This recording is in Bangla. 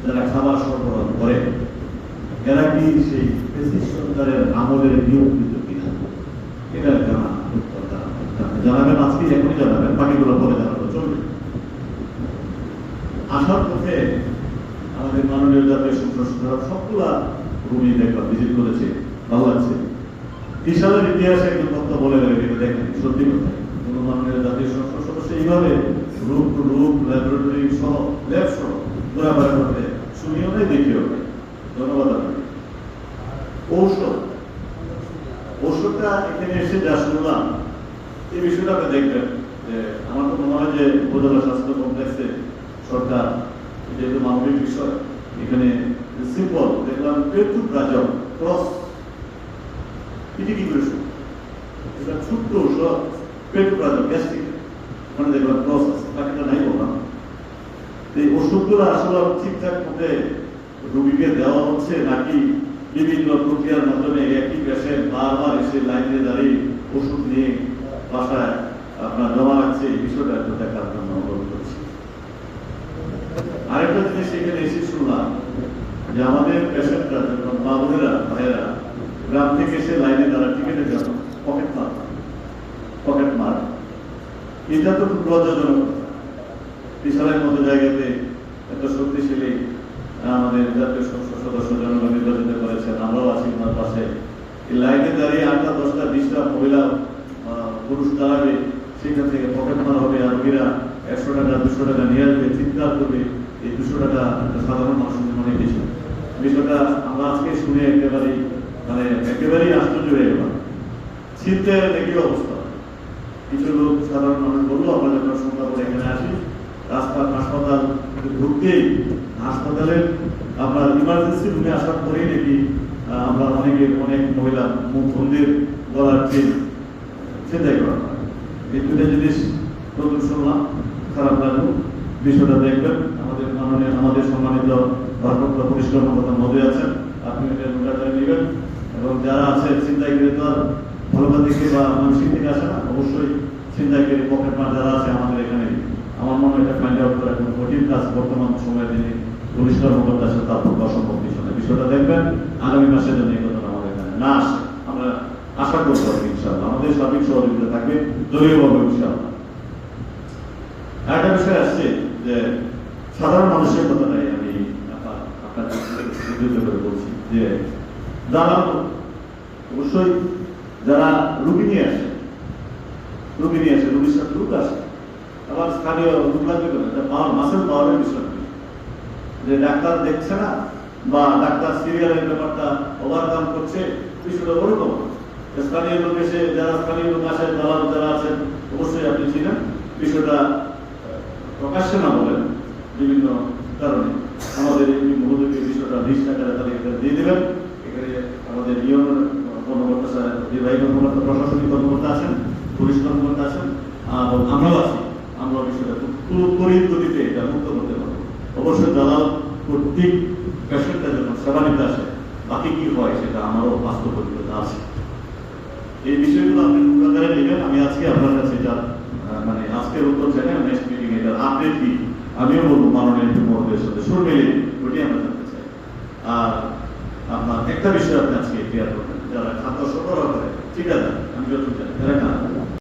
যারা খাবার সরবরাহ করে এরা কি সেই ফ্যাসিস্ট সরকারের আমলের নিয়োজিত কিনা এটা জানা জানাবেন, আজকে এখনই জানাবেন, বাকিগুলো পরে জানাবো, চলবে। আসার পথে আমাদের মাননীয় জাতীয় সংসদ সদস্য সবগুলা রুমই দেখলাম, ভিজিট করেছে, ভালো লাগছে। বিশালের ইতিহাসে একজন তথ্য বলে গেলেন, এটা দেখেন সত্যি কথা, কোন মাননীয় জাতীয় সংসদ সদস্য এইভাবে রূপ ল্যাবরেটরি সহ ল্যাব সহ ঘোরাফেরা করতে শুনিও নেই, দেখিও নেই। ধন্যবাদ আপনাকে। ঔষধটা এখানে এসে যা শুনলাম, এই বিষয়টা আপনি দেখবেন যে আমার তো মনে হয় যে উপজেলা স্বাস্থ্য কমপ্লেক্সে সরকার যেহেতু মানবিক বিষয়, এখানে সিম্পল দেখলাম পেট্রোপ্রাজল ক্রস কি করেছে, এটা ছোট্ট ঔষধ পেট্রোপ্রাজল গ্যাস্ট্রিক, মানে দেখলাম ক্রস আছে, বাকিটা নাই বললাম। এই ওষুধগুলো আসলে ঠিকঠাক মতে রোগীকে দেওয়া হচ্ছে নাকি বিভিন্ন প্রক্রিয়ার মাধ্যমে একই পেশেন্ট বারবার এসে লাইনে দাঁড়িয়ে ওষুধ নিয়ে বাসায় আপনার জমা রাখছে, এই বিষয়টা একটু দেখার জন্য অনুরোধ করছি। আরেকটা জিনিস এখানে এসে শুনলাম যে আমাদের পেশেন্টরা যখন মা বোনেরা ভাইয়েরা গ্রাম থেকে এসে লাইনে দাঁড়া টিকেটের জন্য পকেট মার, এটা তো খুব লজ্জাজনক। বিশালের মতো জায়গাতে এত শক্তিশালী আমাদের জাতীয় সংসদ সদস্য জনগণ নির্বাচিত করেছেন, আমরাও আছি ওনার পাশে। এই লাইনে দাঁড়িয়ে 8টা 10টা 20টা মহিলা পুরুষ দাঁড়াবে, সেখান থেকে পকেট মারা হবে, আর রোগীরা 100 টাকা 200 টাকা নিয়ে আসবে, চিৎকার করবে। এই 200 টাকা সাধারণ মানুষের জন্য অনেক বেশি। বিষয়টা আমরা আজকে শুনে একেবারেই আশ্চর্য হয়ে গেলাম। ছিনতে একই অবস্থা। কিছু লোক সাধারণ মানুষ বললো, আমরা যখন সন্ধ্যা করে এখানে আসি, রাস্তার হাসপাতাল ঢুকতেই হাসপাতালের আপনার ইমার্জেন্সি রুমে আসার পরেই নাকি আমরা অনেক মহিলা মুখ বন্দির গলার ট্রেন সেটাই করা। এই দুটো জিনিস নতুন শুনলাম, খারাপ লাগলো। বিষয়টা দেখবেন, আমাদের সম্মানিত ভারপ্রাপ্ত পরিষ্কার মন্ত্রণালয়ের মধ্যে আছেন, আপনি এটা নোটারে নেবেন। এবং যারা আছে ছিনতাইকারী তো আর ভালোবাদ থেকে বা মানসিক থেকে আসে না, অবশ্যই ছিনতাইকারী পকেট মার যারা আছে আমাদের এখানে, আমার মনে হয় এটা ফাইন্ড আউট করা কোনো কঠিন কাজ বর্তমান সময়ে তিনি পরিষ্কার মন্ত্রণালয় আছে, তার অসম্ভব বিষয়। বিষয়টা দেখবেন, আগামী মাসের জন্য এই কথা আমাদের এখানে না আসে, আমরা আশা করতে পারি ইনশাআল্লাহ। আমাদের সার্বিক সহযোগিতা থাকবে দলীয়ভাবে ইনশাআল্লাহ। একটা বিষয় আসছে যে সাধারণ মানুষের কথাটাই আমি আপনাদের উদ্ধৃত করে বলছি যে যারা অবশ্যই যারা রুগী নিয়ে আসে, রুগীর সাথে রোগ আসে, আবার স্থানীয় রোগ লাগবে মাসেল পাওয়ারের বিষয়, যে ডাক্তার দেখছে না বা ডাক্তার সিরিয়ালের ব্যাপারটা ওভারকাম করছে, বিষয়টা ওরকম। স্থানীয় লোক এসে, যারা স্থানীয় লোক আসেন, দালাল যারা আছেন, অবশ্যই আপনি ছিলেন, বিষয়টা প্রকাশ্যে না বলেন বিভিন্ন কারণে আমাদের এই মহোদয়কে বিষয়টা লিস্ট আকারে তালিকা দিয়ে দেবেন। এখানে আমাদের নিয়ম কর্মকর্তা, নির্বাহী কর্মকর্তা, প্রশাসনিক কর্মকর্তা আছেন, পুলিশ কর্মকর্তা আছেন, এবং আমরাও আছি। আমরা বিষয়টা পুরোপুরি গতিতে এটা মুক্ত করতে পারবো। অবশ্যই দালাল কর্তৃক পেশেন্টটা যখন সেবা নিতে আসে, বাকি কি হয় সেটা আমারও বাস্তব অভিজ্ঞতা আছে। এই বিষয়গুলো আপনি আকারে নেবেন। আমি আজকে আপনার কাছে এটা আজকের উত্তর চাই না, নেক্সট মিটিং এটার আপডেট কি আমিও বলবো মাননীয় মহোদয়ের সাথে সুর মিলে, ওইটি আমরা জানতে চাই। আর আপনার একটা বিষয় আপনি আজকে ক্লিয়ার করবেন, যারা খাদ্য সরবরাহ করে, ঠিক আছে, আমি যত জানি যারা